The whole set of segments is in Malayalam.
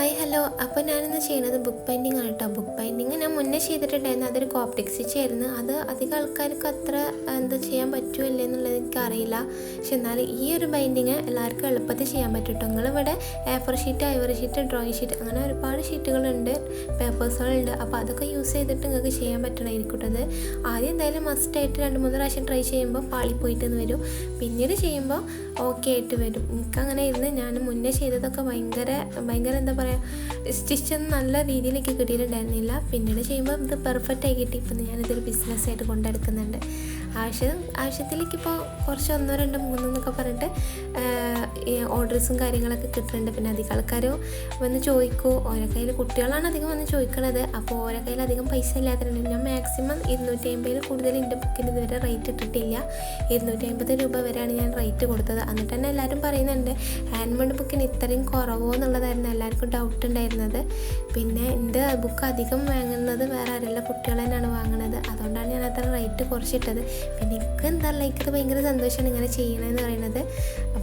Hi hello. അപ്പോൾ ഞാനിന്ന് ചെയ്യുന്നത് ബുക്ക് ബൈൻഡിങ് ആണ് കേട്ടോ. ബുക്ക് ബൈൻഡിങ് ഞാൻ മുന്നേ ചെയ്തിട്ടുണ്ടായിരുന്നു. അതൊരു കോപ്റ്റിക് സ്റ്റിച്ച് ആയിരുന്നു. അത് അധികം ആൾക്കാർക്ക് അത്ര എന്താ ചെയ്യാൻ പറ്റുമല്ലേ എന്നുള്ളത് എനിക്കറിയില്ല. പക്ഷെ എന്നാലും ഈ ഒരു ബൈൻഡിങ് എല്ലാവർക്കും എളുപ്പത്തിൽ ചെയ്യാൻ പറ്റും കേട്ടോ. നിങ്ങളിവിടെ A4 sheet, Ivory sheet, drawing sheet അങ്ങനെ ഒരുപാട് ഷീറ്റുകളുണ്ട്, പേപ്പേഴ്സുകളുണ്ട്. അപ്പോൾ അതൊക്കെ യൂസ് ചെയ്തിട്ട് നിങ്ങൾക്ക് ചെയ്യാൻ പറ്റണമായിരിക്കട്ടത്. ആദ്യം എന്തായാലും മസ്റ്റായിട്ട് 2-3 പ്രാവശ്യം ട്രൈ ചെയ്യുമ്പോൾ പാളിപ്പോയിട്ടെന്ന് വരും. പിന്നീട് ചെയ്യുമ്പോൾ ഓക്കെ ആയിട്ട് വരും. എനിക്കങ്ങനെ ഇരുന്ന് ഞാൻ മുന്നേ ചെയ്തതൊക്കെ ഭയങ്കര എന്താ പറയുക, സ്റ്റിച്ചൊന്നും നല്ല രീതിയിലേക്ക് കിട്ടിയിട്ടുണ്ടായിരുന്നില്ല. പിന്നീട് ചെയ്യുമ്പോൾ ഇത് പെർഫെക്റ്റ് ആയി കിട്ടി. ഇപ്പം ഞാനിതൊരു ബിസിനസ്സായിട്ട് കൊണ്ടെടുക്കുന്നുണ്ട്. ആവശ്യത്തിലേക്ക് ഇപ്പോൾ കുറച്ച് 1, 2, 3 എന്നൊക്കെ പറഞ്ഞിട്ട് ഓർഡേഴ്സും കാര്യങ്ങളൊക്കെ കിട്ടുന്നുണ്ട്. പിന്നെ അധികം ആൾക്കാർ വന്ന് ചോദിക്കൂ. ഓരോ കയ്യിൽ കുട്ടികളാണ് അധികം വന്ന് ചോദിക്കണത്. അപ്പോൾ ഓരോ കയ്യിൽ അധികം പൈസ ഇല്ലാത്തതുണ്ട്. ഞാൻ മാക്സിമം 250 കൂടുതൽ എൻ്റെ ബുക്കിന് ഇതുവരെ റേറ്റ് ഇട്ടിട്ടില്ല. 250 രൂപ വരെയാണ് ഞാൻ റേറ്റ് കൊടുത്തത്. എന്നിട്ട് തന്നെ എല്ലാവരും പറയുന്നുണ്ട് ഹാൻഡ്മെയ്ഡ് ബുക്കിന് ഇത്രയും കുറവോ എന്നുള്ളതായിരുന്നു എല്ലാവർക്കും ഡൗട്ട് ഉണ്ടായിരുന്നത്. പിന്നെ എൻ്റെ ബുക്ക് അധികം വാങ്ങുന്നത് വേറെ ആരെല്ലാം കുട്ടികൾ തന്നെയാണ് വാങ്ങുന്നത്. അതുകൊണ്ടാണ് ഞാൻ അത്ര റേറ്റ് കുറച്ചിട്ടത്. പിന്നെ എനിക്ക് എന്താ ഇത് ഭയങ്കര സന്തോഷമാണ് ഇങ്ങനെ ചെയ്യണമെന്ന് പറയുന്നത്.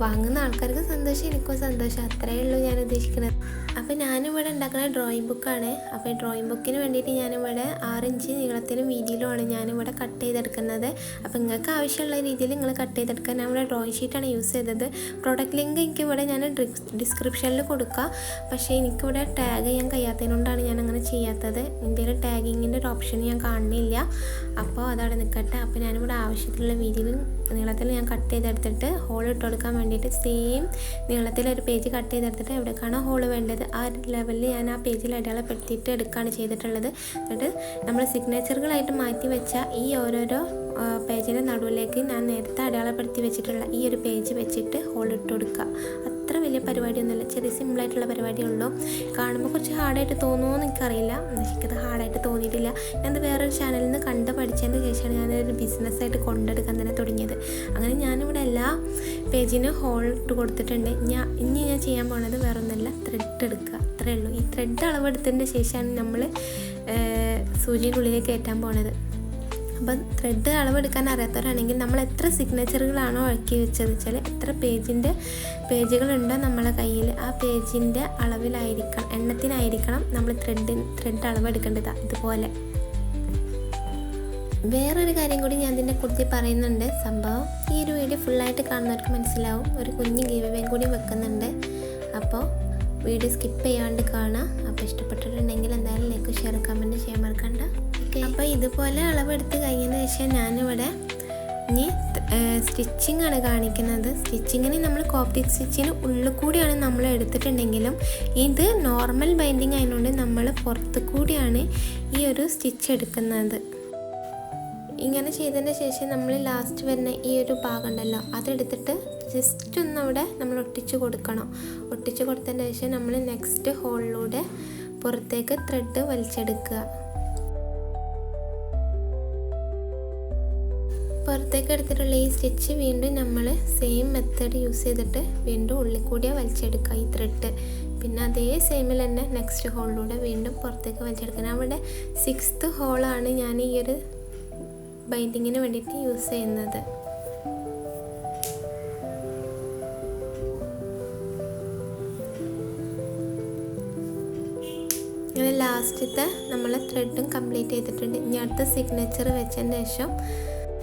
വാങ്ങുന്ന ആൾക്കാർക്ക് സന്തോഷം, എനിക്കും സന്തോഷം. അത്രയേ ഉള്ളൂ ഞാൻ ഉദ്ദേശിക്കുന്നത്. അപ്പോൾ ഞാനിവിടെ ഉണ്ടാക്കുന്ന ഡ്രോയിങ് ബുക്കാണ്. അപ്പോൾ ഈ ഡ്രോയിങ് ബുക്കിന് വേണ്ടിയിട്ട് ഞാനിവിടെ 6 ഇഞ്ച് നീളത്തിലും വീതിയിലുമാണ് ഞാനിവിടെ കട്ട് ചെയ്തെടുക്കുന്നത്. അപ്പോൾ നിങ്ങൾക്ക് ആവശ്യമുള്ള രീതിയിൽ നിങ്ങൾ കട്ട് ചെയ്തെടുക്കാൻ ഞാൻ ഇവിടെ ഡ്രോയിങ് ഷീറ്റാണ് യൂസ് ചെയ്തത്. പ്രോഡക്റ്റ് ലിങ്ക് എനിക്കിവിടെ ഞാൻ ഡിസ്ക്രിപ്ഷനിൽ കൊടുക്കുക. പക്ഷേ എനിക്കിവിടെ ടാഗ് ചെയ്യാൻ കഴിയാത്തതിനോണ്ടാണ് ഞാൻ അങ്ങനെ ചെയ്യാത്തത്. ഇന്ത്യയിൽ ടാഗിങ്ങിൻ്റെ ഒരു ഓപ്ഷൻ ഞാൻ കാണുന്നില്ല. അപ്പോൾ അതവിടെ നിൽക്കട്ടെ. അപ്പോൾ ഞാനിവിടെ ആവശ്യത്തിലുള്ള വീതിയിലും നീളത്തിൽ ഞാൻ കട്ട് ചെയ്തെടുത്തിട്ട് ഹോൾ ഇട്ട് കൊടുക്കാൻ വേണ്ടിയിട്ട് സെയിം നീളത്തിലൊരു പേജ് കട്ട് ചെയ്തെടുത്തിട്ട് എവിടേക്കാണോ ഹോൾ വേണ്ടത് ആ ലെവലിൽ ഞാൻ ആ പേജിൽ അടയാളപ്പെടുത്തിയിട്ട് എടുക്കുകയാണ് ചെയ്തിട്ടുള്ളത്. എന്നിട്ട് നമ്മൾ സിഗ്നേച്ചറുകളായിട്ട് മാറ്റി വെച്ച ഈ ഓരോരോ പേജിൻ്റെ നടുവിലേക്ക് ഞാൻ നേരത്തെ അടയാളപ്പെടുത്തി വെച്ചിട്ടുള്ള ഈ ഒരു പേജ് വെച്ചിട്ട് ഹോൾ ഇട്ട് കൊടുക്കുക. അത്ര വലിയ പരിപാടിയൊന്നുമില്ല, ചെറിയ സിമ്പിളായിട്ടുള്ള പരിപാടിയേ ഉള്ളൂ. കാണുമ്പോൾ കുറച്ച് ഹാർഡായിട്ട് തോന്നുമോ എന്ന് എനിക്കറിയില്ല. എനിക്കത് ഹാർഡായിട്ട് തോന്നിയിട്ടില്ല. ഞാനത് വേറൊരു ചാനലിൽ നിന്ന് പഠിച്ചതിന് ശേഷമാണ് ഞാനൊരു ബിസിനസ്സായിട്ട് കൊണ്ടെടുക്കാൻ തന്നെ തുടങ്ങിയത്. അങ്ങനെ ഞാനിവിടെ എല്ലാ പേജിനും ഹോൾ ഇട്ട് കൊടുത്തിട്ടുണ്ട്. ഇനി ഞാൻ ചെയ്യാൻ പോകുന്നത് വേറൊന്നുമല്ല, ത്രെഡ് എടുക്കുക. അത്രയേ ഉള്ളൂ. ഈ ത്രെഡ് അളവെടുത്തതിന് ശേഷമാണ് നമ്മൾ സൂചിയുടെ ഉള്ളിലേക്ക് കയറ്റാൻ പോണത്. അപ്പം ത്രെഡ് അളവെടുക്കാൻ അറിയാത്തവരാണെങ്കിൽ നമ്മൾ എത്ര സിഗ്നേച്ചറുകളാണോ ഇറക്കി വെച്ചത് വെച്ചാൽ എത്ര പേജുകളുണ്ടോ നമ്മളെ കയ്യിൽ ആ പേജിൻ്റെ അളവിലായിരിക്കണം, എണ്ണത്തിനായിരിക്കണം നമ്മൾ ത്രെഡ് അളവെടുക്കേണ്ടത്. ഇതുപോലെ വേറൊരു കാര്യം കൂടി ഞാൻ ഇതിനെ കുറിച്ച് പറയുന്നുണ്ട്. സംഭവം ഈ ഒരു വീഡിയോ ഫുള്ളായിട്ട് കാണുന്നവർക്ക് മനസ്സിലാവും. ഒരു കുഞ്ഞ് ഗിവ് അവേ കൂടി വെക്കുന്നുണ്ട്. അപ്പോൾ വീഡിയോ സ്കിപ്പ് ചെയ്യാണ്ട് കാണാം. അപ്പോൾ ഇഷ്ടപ്പെട്ടിട്ടുണ്ടെങ്കിൽ എന്തായാലും ലൈക്ക്, ഷെയർ, കമൻറ്റ് ചെയ്യാൻ മറക്കണ്ട. അപ്പോൾ ഇതുപോലെ അളവെടുത്ത് കഴിഞ്ഞതിന് ശേഷം ഞാനിവിടെ ഇനി സ്റ്റിച്ചിങ് ആണ് കാണിക്കുന്നത്. സ്റ്റിച്ചിങ്ങിന് നമ്മൾ കോപ്റ്റിക് സ്റ്റിച്ചിന് ഉള്ളിൽ കൂടിയാണ് നമ്മൾ എടുത്തിട്ടുണ്ടെങ്കിലും ഇത് നോർമൽ ബൈൻഡിങ് ആയതുകൊണ്ട് നമ്മൾ പുറത്ത് കൂടിയാണ് ഈ ഒരു സ്റ്റിച്ച് എടുക്കുന്നത്. ഇങ്ങനെ ചെയ്തതിന് ശേഷം നമ്മൾ ലാസ്റ്റ് വരുന്ന ഈ ഒരു ഭാഗം ഉണ്ടല്ലോ അതെടുത്തിട്ട് ജസ്റ്റ് ഒന്നവിടെ നമ്മൾ ഒട്ടിച്ച് കൊടുക്കണം. ഒട്ടിച്ച് കൊടുത്തതിന് ശേഷം നമ്മൾ നെക്സ്റ്റ് ഹോളിലൂടെ പുറത്തേക്ക് ത്രെഡ് വലിച്ചെടുക്കുക. പുറത്തേക്ക് എടുത്തിട്ടുള്ള ഈ സ്റ്റിച്ച് വീണ്ടും നമ്മൾ സെയിം മെത്തേഡ് യൂസ് ചെയ്തിട്ട് വീണ്ടും ഉള്ളിൽ കൂടിയാണ് വലിച്ചെടുക്കുക ഈ ത്രെഡ്. പിന്നെ അതേ സെയിമിൽ തന്നെ നെക്സ്റ്റ് ഹോളിലൂടെ വീണ്ടും പുറത്തേക്ക് വലിച്ചെടുക്കണം. അവിടെ 6th ഹോളാണ് ഞാൻ ഈ ഒരു ബൈൻഡിങ്ങിന് വേണ്ടിയിട്ട് യൂസ് ചെയ്യുന്നത്. അങ്ങനെ ലാസ്റ്റത്തെ നമ്മൾ ത്രെഡും കംപ്ലീറ്റ് ചെയ്തിട്ടുണ്ട്. ഇനി അടുത്ത സിഗ്നേച്ചർ വെച്ചതിന് ശേഷം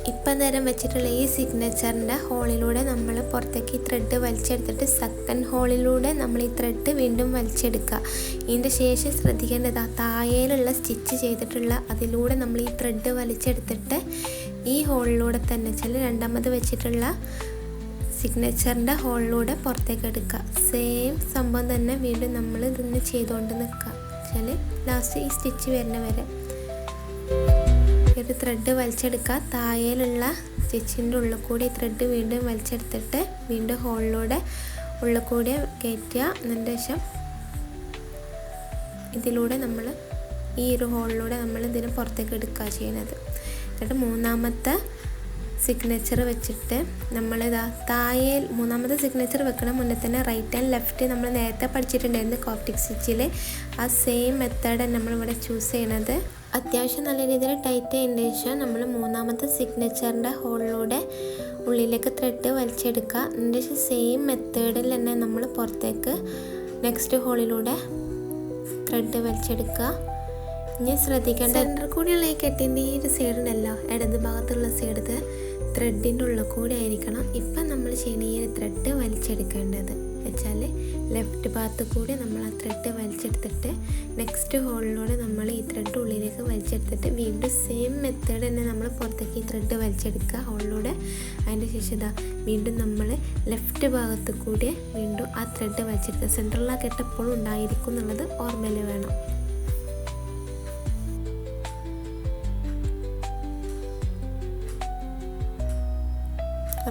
ഇപ്പം നേരം വെച്ചിട്ടുള്ള ഈ സിഗ്നേച്ചറിൻ്റെ ഹോളിലൂടെ നമ്മൾ പുറത്തേക്ക് ഈ ത്രെഡ് വലിച്ചെടുത്തിട്ട് സെക്കൻഡ് ഹോളിലൂടെ നമ്മൾ ഈ ത്രെഡ് വീണ്ടും വലിച്ചെടുക്കുക. ഇതിൻ്റെ ശേഷം ശ്രദ്ധിക്കേണ്ടത് താഴേലുള്ള സ്റ്റിച്ച് ചെയ്തിട്ടുള്ള അതിലൂടെ നമ്മൾ ഈ ത്രെഡ് വലിച്ചെടുത്തിട്ട് ഈ ഹോളിലൂടെ തന്നെ രണ്ടാമത് വെച്ചിട്ടുള്ള സിഗ്നേച്ചറിൻ്റെ ഹോളിലൂടെ പുറത്തേക്ക് എടുക്കുക. സെയിം സംഭവം തന്നെ വീണ്ടും നമ്മൾ ഇതൊന്ന് ചെയ്തുകൊണ്ട് നിൽക്കുക. ലാസ്റ്റ് ഈ സ്റ്റിച്ച് വരുന്ന വരെ ഒരു ത്രെഡ് വലിച്ചെടുക്കുക. താഴേലുള്ള സ്റ്റിച്ചിൻ്റെ ഉള്ളിൽ കൂടി ത്രെഡ് വീണ്ടും വലിച്ചെടുത്തിട്ട് വീണ്ടും ഹോളിലൂടെ ഉള്ളിൽ കൂടി കയറ്റുക. അതിൻ്റെ ശേഷം ഇതിലൂടെ നമ്മൾ ഈ ഒരു ഹോളിലൂടെ നമ്മൾ ഇതിന് പുറത്തേക്ക് എടുക്കുക ചെയ്യുന്നത്. എന്നിട്ട് മൂന്നാമത്തെ സിഗ്നേച്ചർ വെച്ചിട്ട് നമ്മളിതാ താഴെ മൂന്നാമത്തെ സിഗ്നേച്ചർ വെക്കണം മുന്നേ തന്നെ റൈറ്റ് ആൻഡ് ലെഫ്റ്റ് നമ്മൾ നേരത്തെ പഠിച്ചിട്ടുണ്ടായിരുന്നു കോപ്റ്റിക് സ്റ്റിച്ചിൽ. ആ സെയിം മെത്തേഡാണ് നമ്മളിവിടെ ചൂസ് ചെയ്യണത്. അത്യാവശ്യം നല്ല രീതിയിൽ ടൈറ്റ് ചെയ്തതിന് ശേഷം നമ്മൾ മൂന്നാമത്തെ സിഗ്നേച്ചറിൻ്റെ ഹോളിലൂടെ ഉള്ളിലേക്ക് ത്രെഡ് വലിച്ചെടുക്കുക. അതിൻ്റെ ശേഷം സെയിം മെത്തേഡിൽ തന്നെ നമ്മൾ പുറത്തേക്ക് നെക്സ്റ്റ് ഹോളിലൂടെ ത്രെഡ് വലിച്ചെടുക്കുക. ഇനി ശ്രദ്ധിക്കേണ്ട സെൻറ്റർ കൂടിയുള്ള ഈ കെട്ടിൻ്റെ ഈ ഒരു സൈഡുണ്ടല്ലോ, ഇടത് ഭാഗത്തുള്ള സൈഡ് ത്രെഡിൻ്റെ ഉള്ളിൽ കൂടെ ആയിരിക്കണം ഇപ്പം നമ്മൾ ചെയ്യുന്ന ഈ ഒരു ത്രെഡ് വലിച്ചെടുക്കേണ്ടത്. വെച്ചാൽ ലെഫ്റ്റ് ഭാഗത്ത് കൂടി നമ്മൾ ആ ത്രെഡ് വലിച്ചെടുത്തിട്ട് നെക്സ്റ്റ് ഹോളിലൂടെ നമ്മൾ ഈ ത്രെഡ് ഉള്ളിലേക്ക് വലിച്ചെടുത്തിട്ട് വീണ്ടും സെയിം മെത്തേഡ് തന്നെ നമ്മൾ പുറത്തേക്ക് ഈ ത്രെഡ് വലിച്ചെടുക്കുക ഹോളിലൂടെ. അതിൻ്റെ ശേഷം ഇതാ വീണ്ടും നമ്മൾ ലെഫ്റ്റ് ഭാഗത്ത് കൂടി വീണ്ടും ആ ത്രെഡ് വലിച്ചെടുക്കുക. സെൻറ്ററിൽ ആ കെട്ട് എപ്പോഴും ഉണ്ടായിരിക്കും എന്നുള്ളത് ഓർമ്മയിൽ വേണം.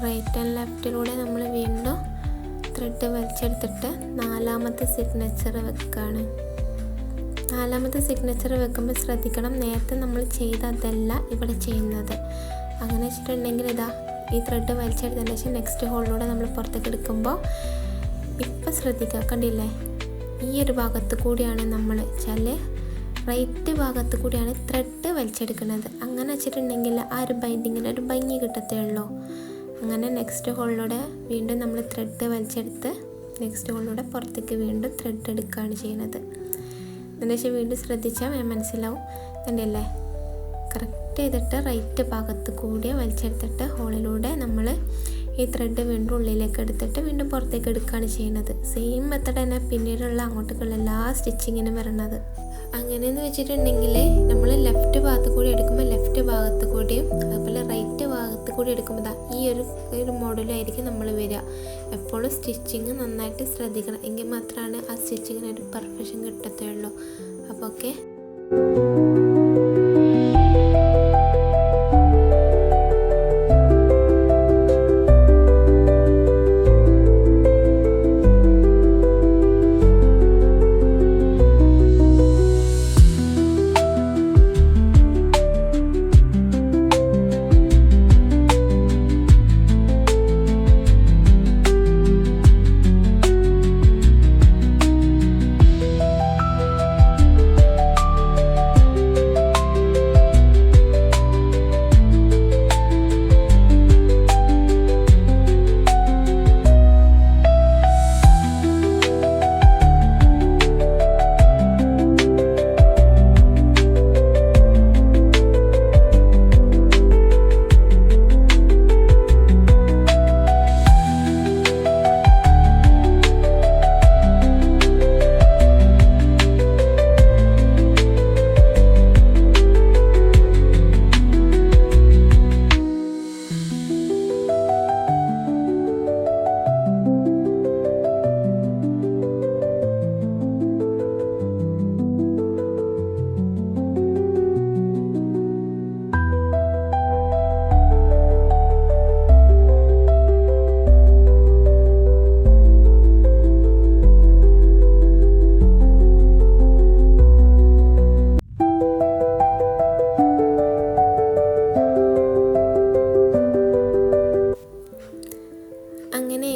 റൈറ്റ് ആൻഡ് ലെഫ്റ്റിലൂടെ നമ്മൾ വീണ്ടും ത്രെഡ് വലിച്ചെടുത്തിട്ട് നാലാമത്തെ സിഗ്നേച്ചർ വെക്കുകയാണ്. നാലാമത്തെ സിഗ്നേച്ചർ വെക്കുമ്പോൾ ശ്രദ്ധിക്കണം, നേരത്തെ നമ്മൾ ചെയ്തതല്ല ഇവിടെ ചെയ്യുന്നത്. അങ്ങനെ വെച്ചിട്ടുണ്ടെങ്കിൽ ഇതാ ഈ ത്രെഡ് വലിച്ചെടുത്തതിന് ശേഷം നെക്സ്റ്റ് ഹോളിലൂടെ നമ്മൾ പുറത്തേക്ക് എടുക്കുമ്പോൾ ഇപ്പം ശ്രദ്ധിക്കുക, കണ്ടില്ലേ, ഈ ഒരു ഭാഗത്ത് കൂടിയാണ് നമ്മൾ റൈറ്റ് ഭാഗത്ത് കൂടിയാണ് ത്രെഡ് വലിച്ചെടുക്കുന്നത്. അങ്ങനെ വെച്ചിട്ടുണ്ടെങ്കിൽ ആ ഒരു ബൈൻഡിങ്ങിന് ഒരു ഭംഗി കിട്ടത്തേ ഉള്ളൂ. അങ്ങനെ നെക്സ്റ്റ് ഹോളിലൂടെ വീണ്ടും നമ്മൾ ത്രെഡ് വലിച്ചെടുത്ത് നെക്സ്റ്റ് ഹോളിലൂടെ പുറത്തേക്ക് വീണ്ടും ത്രെഡ് എടുക്കുകയാണ് ചെയ്യുന്നത്. അതിന് ശേഷം വീണ്ടും ശ്രദ്ധിച്ചാൽ മനസ്സിലാവും. കണ്ടല്ലേ, കറക്റ്റ് ചെയ്തിട്ട് റൈറ്റ് ഭാഗത്ത് കൂടി വലിച്ചെടുത്തിട്ട് ഹോളിലൂടെ നമ്മൾ ഈ ത്രെഡ് വീണ്ടും ഉള്ളിലേക്ക് എടുത്തിട്ട് വീണ്ടും പുറത്തേക്ക് എടുക്കുകയാണ് ചെയ്യുന്നത്. സെയിം മെത്തഡ് തന്നെ പിന്നീടുള്ള അങ്ങോട്ടേക്കുള്ള എല്ലാ സ്റ്റിച്ചിങ്ങിനും വരുന്നത്. അങ്ങനെയെന്ന് വെച്ചിട്ടുണ്ടെങ്കിൽ നമ്മൾ ലെഫ്റ്റ് ഭാഗത്ത് കൂടി എടുക്കുമ്പോൾ ലെഫ്റ്റ് ഭാഗത്ത് കൂടിയും അതുപോലെ റൈറ്റ് ഭാഗത്ത് കൂടി എടുക്കുമ്പോൾ ഈ ഒരു മോഡലായിരിക്കും നമ്മൾ വരിക. എപ്പോഴും സ്റ്റിച്ചിങ് നന്നായിട്ട് ശ്രദ്ധിക്കണം, എങ്കിൽ മാത്രമാണ് ആ സ്റ്റിച്ചിങ്ങിന് ഒരു പെർഫെക്ഷൻ കിട്ടത്തുള്ളൂ. അപ്പോൾ ഓക്കെ.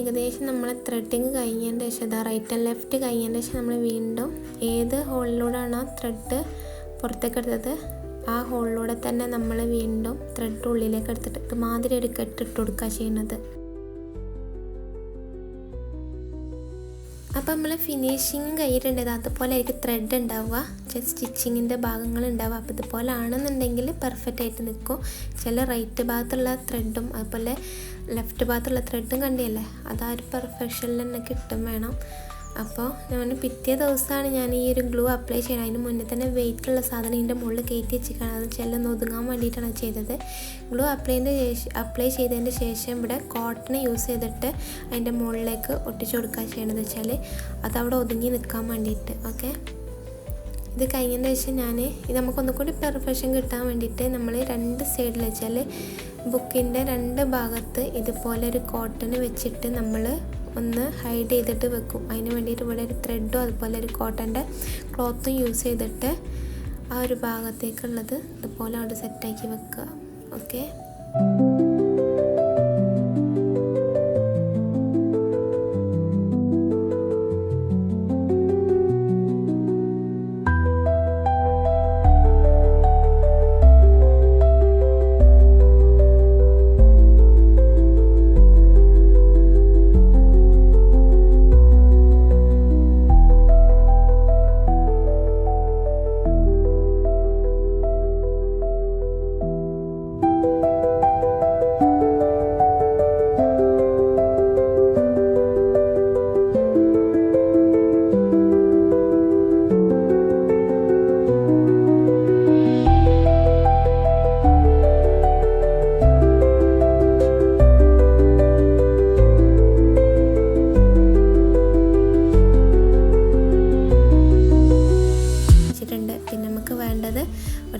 ഏകദേശം നമ്മൾ ത്രെഡിങ് കഴിഞ്ഞതിൻ്റെ ശേഷം റൈറ്റ് ആൻഡ് ലെഫ്റ്റ് കഴിഞ്ഞതിൻ്റെ ശേഷം നമ്മൾ വീണ്ടും ഏത് ഹോളിലൂടെയാണ് ആ ത്രെഡ് പുറത്തേക്ക് എടുത്തത് ആ ഹോളിലൂടെ തന്നെ നമ്മൾ വീണ്ടും ത്രെഡ് ഉള്ളിലേക്ക് എടുത്തിട്ട് ഇതുമാതിരി ഒരു കെട്ടിട്ട് കൊടുക്കുക ചെയ്യുന്നത്. അപ്പോൾ നമ്മൾ ഫിനിഷിങ് കഴിഞ്ഞിട്ടുണ്ടത് അതുപോലെ ആയിരിക്കും ത്രെഡ് ഉണ്ടാവുക, സ്റ്റിച്ചിങ്ങിൻ്റെ ഭാഗങ്ങൾ ഉണ്ടാവുക. അപ്പോൾ ഇതുപോലെ ആണെന്നുണ്ടെങ്കിൽ പെർഫെക്റ്റ് ആയിട്ട് നിൽക്കും. ചില റൈറ്റ് ഭാഗത്തുള്ള ത്രെഡും അതുപോലെ ലെഫ്റ്റ് ഭാഗത്തുള്ള ത്രെഡും കണ്ടില്ലേ, അതാ ഒരു പെർഫെക്ഷനിൽ തന്നെ കിട്ടും വേണം. അപ്പോൾ ഞാൻ പിറ്റേ ദിവസമാണ് ഞാൻ ഈ ഒരു ഗ്ലൂ അപ്ലൈ ചെയ്യണം. അതിന് മുന്നേ തന്നെ വെയിറ്റുള്ള സാധനം ഇതിൻ്റെ മുകളിൽ കയറ്റി വെച്ചിരിക്കണം, അത് ചെല്ലൊന്ന് ഒതുങ്ങാൻ വേണ്ടിയിട്ടാണ് ചെയ്തത്. ഗ്ലൂ അപ്ലൈ ചെയ്തതിന് ശേഷം ഇവിടെ കോട്ടൺ യൂസ് ചെയ്തിട്ട് അതിൻ്റെ മുകളിലേക്ക് ഒട്ടിച്ചു കൊടുക്കുക ചെയ്യണത് വെച്ചാൽ അതവിടെ ഒതുങ്ങി നിൽക്കാൻ വേണ്ടിയിട്ട്. ഓക്കെ, ഇത് കഴിഞ്ഞതിന് ശേഷം ഇത് നമുക്കൊന്നുകൂടി പെർഫെക്ഷൻ കിട്ടാൻ വേണ്ടിയിട്ട് നമ്മൾ രണ്ട് സൈഡിൽ വെച്ചാൽ ബുക്കിൻ്റെ രണ്ട് ഭാഗത്ത് ഇതുപോലെ ഒരു കോട്ടൺ വെച്ചിട്ട് നമ്മൾ ഒന്ന് ഹൈഡ് ചെയ്തിട്ട് വെക്കും. അതിന് വേണ്ടിയിട്ട് ഇവിടെ ഒരു ത്രെഡും അതുപോലെ ഒരു കോട്ടൻ്റെ ക്ലോത്തും യൂസ് ചെയ്തിട്ട് ആ ഒരു ഭാഗത്തേക്കുള്ളത് ഇതുപോലെ അവിടെ സെറ്റാക്കി വെക്കുക. ഓക്കെ,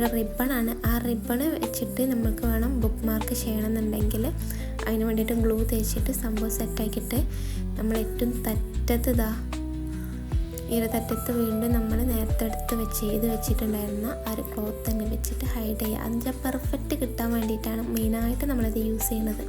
ഒരു റിബണാണ്. ആ റിബണ് വെച്ചിട്ട് നമുക്ക് വേണം ബുക്ക് മാർക്ക് ചെയ്യണമെന്നുണ്ടെങ്കിൽ അതിന് വേണ്ടിയിട്ട് ഗ്ലൂ തേച്ചിട്ട് സംഭവം സെറ്റാക്കിയിട്ട് നമ്മൾ ഏറ്റവും തറ്റത്ത് ഈ ഒരു തറ്റത്ത് വീണ്ടും നമ്മൾ നേരത്തെ എടുത്ത് വെച്ചിട്ടുണ്ടായിരുന്ന ആ ഒരു ക്ലോത്ത് തന്നെ വെച്ചിട്ട് ഹൈഡ് ചെയ്യുക. അതിൻ്റെ പെർഫെക്റ്റ് കിട്ടാൻ വേണ്ടിയിട്ടാണ് മെയിനായിട്ട് നമ്മളത് യൂസ് ചെയ്യുന്നത്.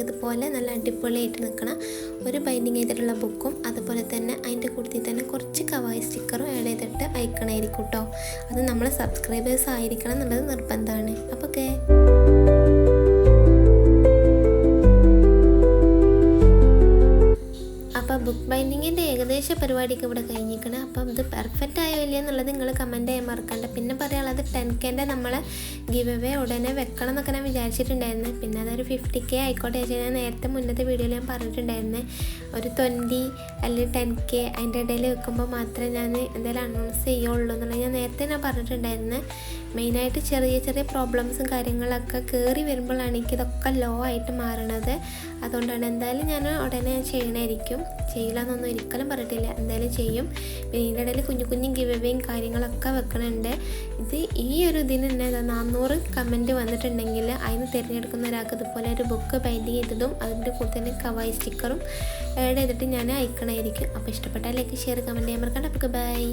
ഇതുപോലെ നല്ല അടിപൊളിയായിട്ട് നിൽക്കണ ഒരു ബൈൻഡിങ് ചെയ്തിട്ടുള്ള ബുക്കും അതുപോലെ തന്നെ അതിൻ്റെ കൂട്ടത്തിൽ തന്നെ കുറച്ച് കവായി സ്റ്റിക്കറും ആഡ് ചെയ്തിട്ട് അയക്കണമായിരിക്കും കേട്ടോ. അത് നമ്മൾ സബ്സ്ക്രൈബേഴ്സ് ആയിരിക്കണം എന്നുള്ളത് നിർബന്ധമാണ്. അപ്പോൾ അപ്പോൾ ബുക്ക് ബൈൻഡിങ്ങിൻ്റെ ഏകദേശ പരിപാടിയൊക്കെ ഇവിടെ കഴിഞ്ഞിരിക്കണം. അപ്പം ഇത് പെർഫെക്റ്റ് ആയോ ഇല്ല എന്നുള്ളത് നിങ്ങൾ കമൻറ്റ് ചെയ്യാൻ മറക്കണ്ട. പിന്നെ പറയാനുള്ളത് 10K നമ്മളെ ഗിവ് അവേ ഉടനെ വെക്കണം എന്നൊക്കെ ഞാൻ വിചാരിച്ചിട്ടുണ്ടായിരുന്നു. പിന്നെ അതൊരു 50K ആയിക്കോട്ടെ ചേച്ചി. ഞാൻ നേരത്തെ മുന്നത്തെ വീഡിയോയിൽ ഞാൻ പറഞ്ഞിട്ടുണ്ടായിരുന്നു ഒരു 20 അല്ലെങ്കിൽ 10K അതിൻ്റെ ഇടയിൽ വെക്കുമ്പോൾ മാത്രമേ ഞാൻ എന്തായാലും അനൗൺസ് ചെയ്യുള്ളൂ എന്നുള്ളത് ഞാൻ നേരത്തെ പറഞ്ഞിട്ടുണ്ടായിരുന്നു. മെയിനായിട്ട് ചെറിയ ചെറിയ പ്രോബ്ലംസും കാര്യങ്ങളൊക്കെ കയറി വരുമ്പോഴാണ് എനിക്കിതൊക്കെ ലോ ആയിട്ട് മാറണത്. അതുകൊണ്ടാണ് എന്തായാലും ഞാൻ ഉടനെ ചെയ്യണമായിരിക്കും. ചെയ്യില്ല എന്നൊന്നും ഒരിക്കലും പറഞ്ഞിട്ടില്ല, എന്തായാലും ചെയ്യും. പിന്നെ ഇതിൻ്റെ ഇടയിൽ കുഞ്ഞു കുഞ്ഞു ഗിവ് അവേയും കാര്യങ്ങളൊക്കെ വെക്കണുണ്ട്. ഇത് ഈ ഒരു ഇതിന് തന്നെ 400 കമൻറ്റ് വന്നിട്ടുണ്ടെങ്കിൽ അതിന് തിരഞ്ഞെടുക്കുന്ന ഒരാൾക്ക് ഇതുപോലെ ഒരു ബുക്ക് ബൈൻഡിങ് ചെയ്തതും അതിൻ്റെ കൂടെ തന്നെ കവായി സ്റ്റിക്കറും ആഡ് ചെയ്തിട്ട് ഞാൻ അയക്കണമായിരിക്കും. അപ്പോൾ ഇഷ്ടപ്പെട്ടാൽ ലൈക്ക് ഷെയർ കമൻറ്റ് ചെയ്യാൻ മറക്കണ്ട. അപ്പോൾ ബൈ.